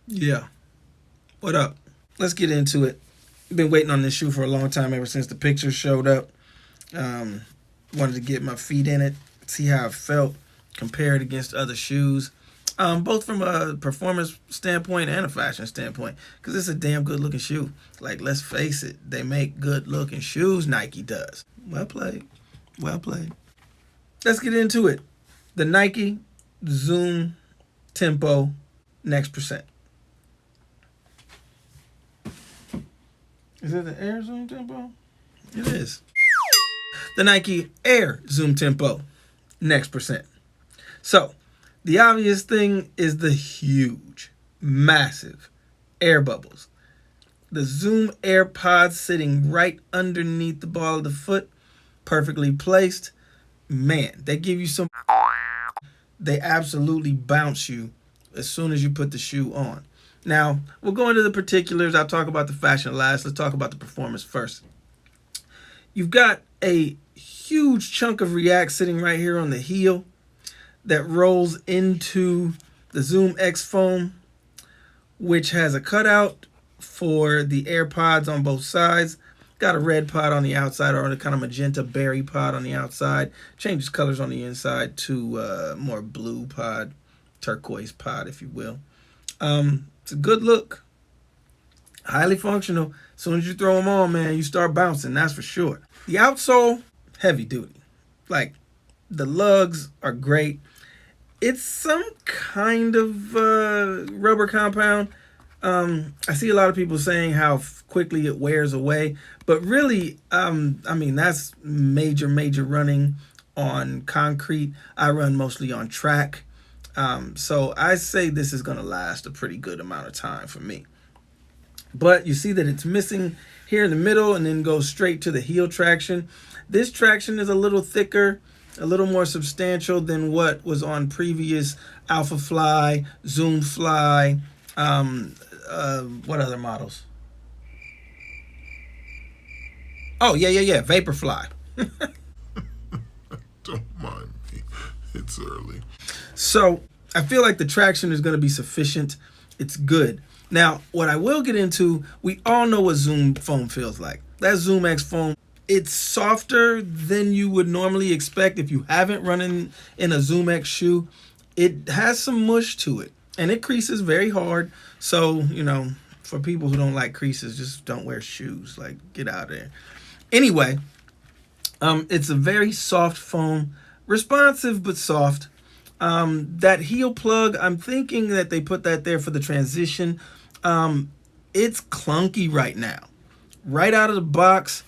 Yeah. What up? Let's get into it. Been waiting on this shoe for a long time, ever since the pictures showed up. Um, Wanted to get my feet in it, see how it felt, compare it against other shoes, both from a performance standpoint and a fashion standpoint, because it's a damn good looking shoe. Like, let's face it, they make good looking shoes, Nike does. Well played. Well played. Let's get into it. The Nike Zoom Tempo Next Percent. Is it the Air Zoom Tempo? It is. The Nike Air Zoom Tempo Next Percent. So, the obvious thing is the huge, massive air bubbles. The Zoom Air Pods sitting right underneath the ball of the foot, perfectly placed. Man, they give you some... They absolutely bounce you as soon as you put the shoe on. Now, we'll go into the particulars. I'll talk about the fashion last. Let's talk about the performance first. You've got a huge chunk of React sitting right here on the heel that rolls into the Zoom X foam, which has a cutout for the AirPods on both sides. Got a red pod on the outside, or a kind of magenta berry pod on the outside. Changes colors on the inside to more blue pod, turquoise pod, if you will. It's a good look. Highly functional. As soon as you throw them on, man, you start bouncing, that's for sure. The outsole, heavy duty. Like, the lugs are great. It's some kind of rubber compound. I see a lot of people saying how quickly it wears away, but really, I mean, that's major running on concrete. I run mostly on track. So I say this is going to last a pretty good amount of time for me. But you see that it's missing here in the middle and then goes straight to the heel traction. This traction is a little thicker, a little more substantial than what was on previous Alpha Fly, Zoom Fly, what other models? Oh, yeah, Vaporfly. Don't mind me. It's early. So I feel like the traction is going to be sufficient. It's good. Now, what I will get into, we all know what Zoom foam feels like. That Zoom X foam, it's softer than you would normally expect if you haven't run in a Zoom X shoe. It has some mush to it, and it creases very hard. So, you know, for people who don't like creases, just don't wear shoes. Like, get out of there. Anyway, it's a very soft foam, responsive but soft. That heel plug, I'm thinking that they put that there for the transition. It's clunky right now. Right out of the box,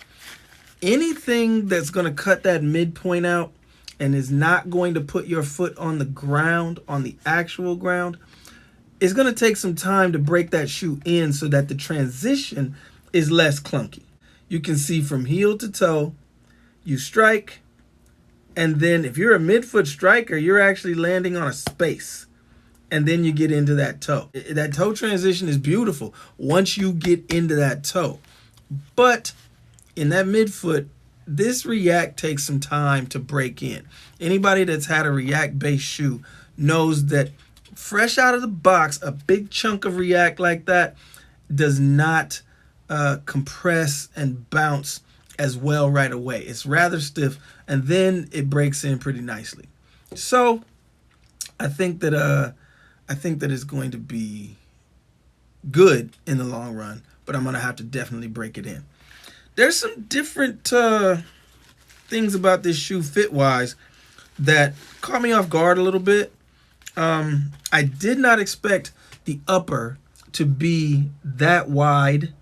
anything that's going to cut that midpoint out and is not going to put your foot on the ground, on the actual ground, is going to take some time to break that shoe in so that the transition is less clunky. You can see from heel to toe, you strike, and then if you're a midfoot striker, you're actually landing on a space. And then you get into that toe. That toe transition is beautiful once you get into that toe. But in that midfoot, this React takes some time to break in. Anybody that's had a React-based shoe knows that fresh out of the box, a big chunk of React like that does not compress and bounce as well right away. It's rather stiff, and then it breaks in pretty nicely. So I think that it's going to be good in the long run, but I'm going to have to definitely break it in. There's some different things about this shoe fit-wise that caught me off guard a little bit. I did not expect the upper to be that wide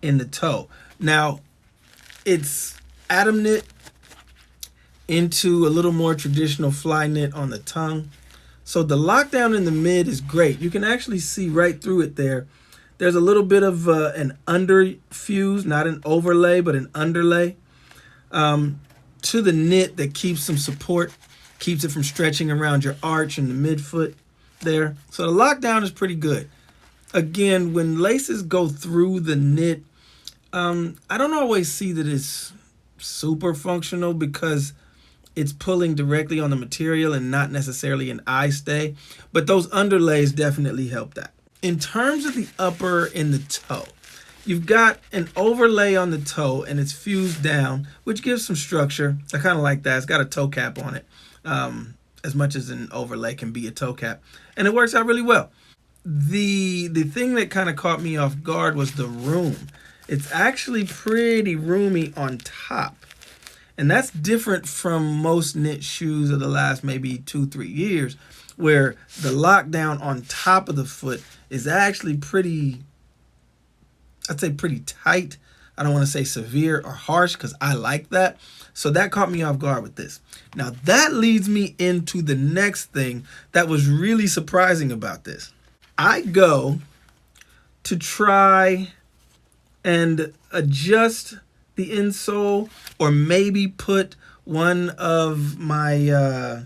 in the toe. Now, it's Atom knit into a little more traditional fly knit on the tongue. So the lockdown in the mid is great. You can actually see right through it there. There's a little bit of an underfuse, not an overlay, but an underlay to the knit that keeps some support, keeps it from stretching around your arch and the midfoot there. So the lockdown is pretty good. Again, when laces go through the knit, I don't always see that it's super functional because it's pulling directly on the material and not necessarily an eye stay. But those underlays definitely help that. In terms of the upper in the toe, you've got an overlay on the toe and it's fused down, which gives some structure. I kind of like that. It's got a toe cap on it, as much as an overlay can be a toe cap. And it works out really well. The thing that kind of caught me off guard was the room. It's actually pretty roomy on top. And that's different from most knit shoes of the last maybe 2-3 years, where the lockdown on top of the foot is actually pretty, I'd say pretty tight. I don't want to say severe or harsh because I like that. So that caught me off guard with this. Now that leads me into the next thing that was really surprising about this. I go to try and adjust the insole or maybe put one of my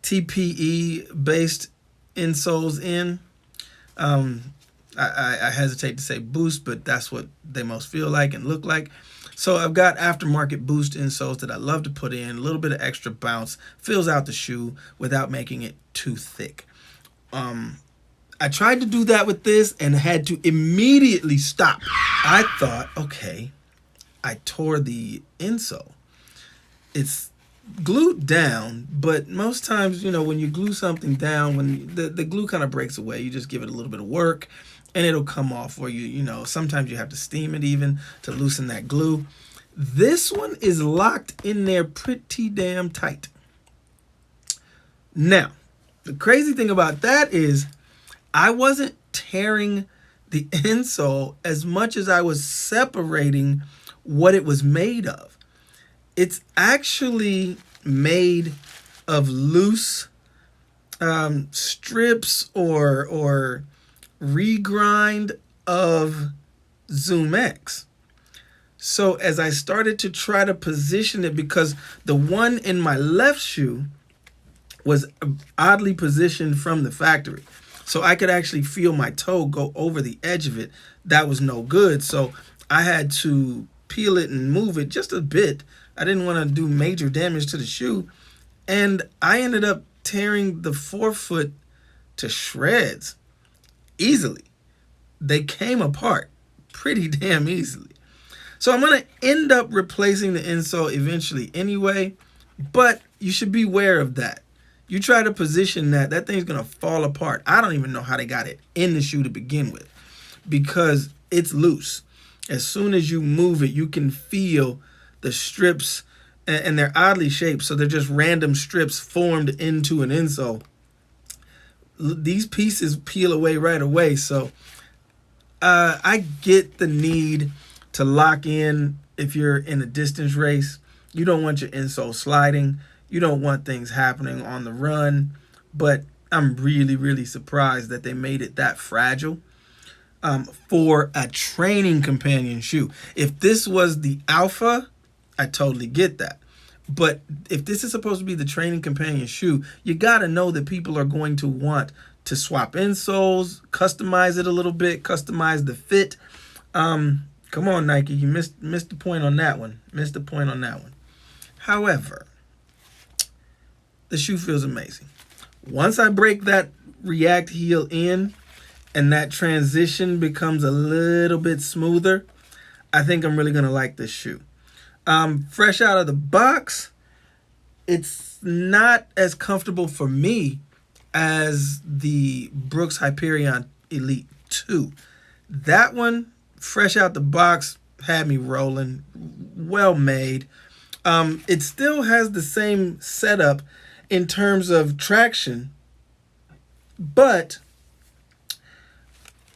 TPE based insoles in. I hesitate to say Boost, but that's what they most feel like and look like. So I've got aftermarket Boost insoles that I love to put in. A little bit of extra bounce, fills out the shoe without making it too thick. I tried to do that with this and had to immediately stop. I thought, okay, I tore the insole. It's glued down, but most times, you know, when you glue something down, when the glue kind of breaks away, you just give it a little bit of work and it'll come off. Or you know, sometimes you have to steam it even to loosen that glue. This one is locked in there pretty damn tight. Now, the crazy thing about that is I wasn't tearing the insole as much as I was separating what it was made of. It's actually made of loose strips or regrind of Zoom X. So as I started to try to position it, because the one in my left shoe was oddly positioned from the factory, so I could actually feel my toe go over the edge of it. That was no good. So I had to peel it and move it just a bit. I didn't want to do major damage to the shoe. And I ended up tearing the forefoot to shreds easily. They came apart pretty damn easily. So I'm going to end up replacing the insole eventually anyway, but you should be aware of that. You try to position that thing's going to fall apart. I don't even know how they got it in the shoe to begin with because it's loose. As soon as you move it, you can feel the strips, and they're oddly shaped, so they're just random strips formed into an insole. These pieces peel away right away, so I get the need to lock in if you're in a distance race. You don't want your insole sliding. You don't want things happening on the run, but I'm really, really surprised that they made it that fragile for a training companion shoe. If this was the Alpha, I totally get that. But if this is supposed to be the training companion shoe, you got to know that people are going to want to swap insoles, customize it a little bit, customize the fit. Come on, Nike, you missed the point on that one. Missed the point on that one. However, the shoe feels amazing. Once I break that React heel in and that transition becomes a little bit smoother, I think I'm really going to like this shoe. Fresh out of the box, it's not as comfortable for me as the Brooks Hyperion Elite 2. That one, fresh out the box, had me rolling. Well made. It still has the same setup in terms of traction, but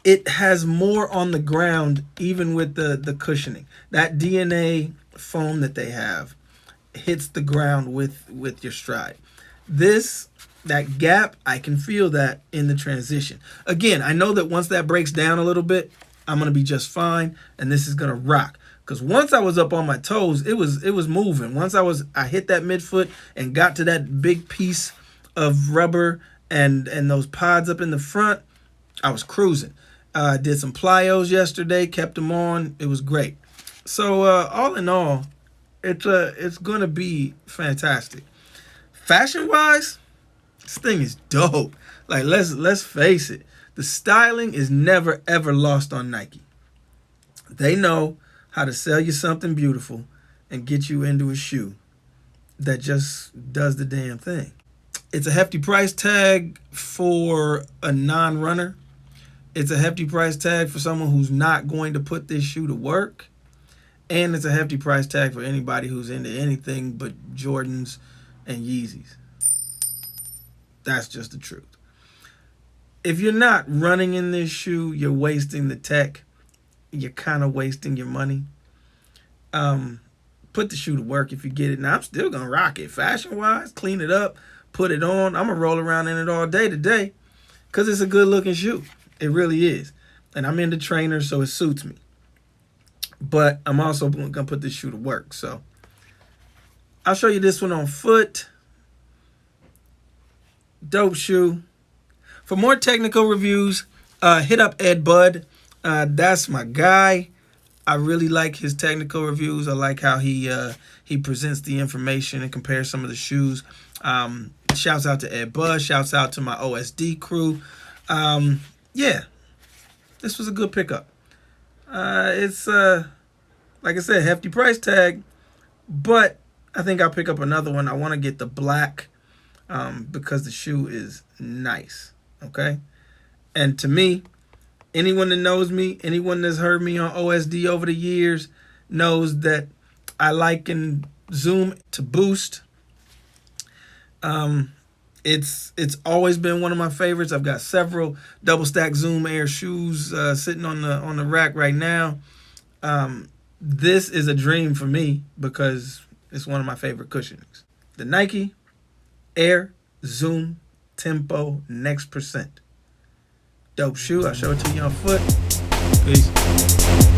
it has more on the ground even with the cushioning. That DNA foam that they have hits the ground with your stride. That gap, I can feel that in the transition. Again, I know that once that breaks down a little bit, I'm going to be just fine, and this is going to rock. Because once I was up on my toes, it was moving. Once I hit that midfoot and got to that big piece of rubber and those pods up in the front, I was cruising. Did some plyos yesterday, kept them on. It was great. So all in all, it's going to be fantastic. Fashion wise, this thing is dope. Like let's face it, the styling is never ever lost on Nike. They know how to sell you something beautiful and get you into a shoe that just does the damn thing. It's a hefty price tag for a non-runner. It's a hefty price tag for someone who's not going to put this shoe to work. And it's a hefty price tag for anybody who's into anything but Jordans and Yeezys. That's just the truth. If you're not running in this shoe, you're wasting the tech. You're kind of wasting your money. Put the shoe to work if you get it. Now, I'm still going to rock it. Fashion-wise, clean it up, put it on. I'm going to roll around in it all day today because it's a good-looking shoe. It really is. And I'm into trainers, so it suits me. But I'm also going to put this shoe to work. So I'll show you this one on foot. Dope shoe. For more technical reviews, hit up Ed Bud. That's my guy. I really like his technical reviews. I like how he presents the information and compares some of the shoes. Shouts out to Ed Bud. Shouts out to my OSD crew. Yeah, this was a good pickup. It's like I said, hefty price tag, but I think I'll pick up another one. I want to get the black because the shoe is nice. Okay, and to me, anyone that knows me, anyone that's heard me on OSD over the years knows that I liken Zoom to Boost. It's always been one of my favorites. I've got several double stack Zoom Air shoes sitting on the rack right now. This is a dream for me because it's one of my favorite cushionings. The Nike Air Zoom Tempo Next Percent. Dope shoe. I'll show it to you on foot. Peace.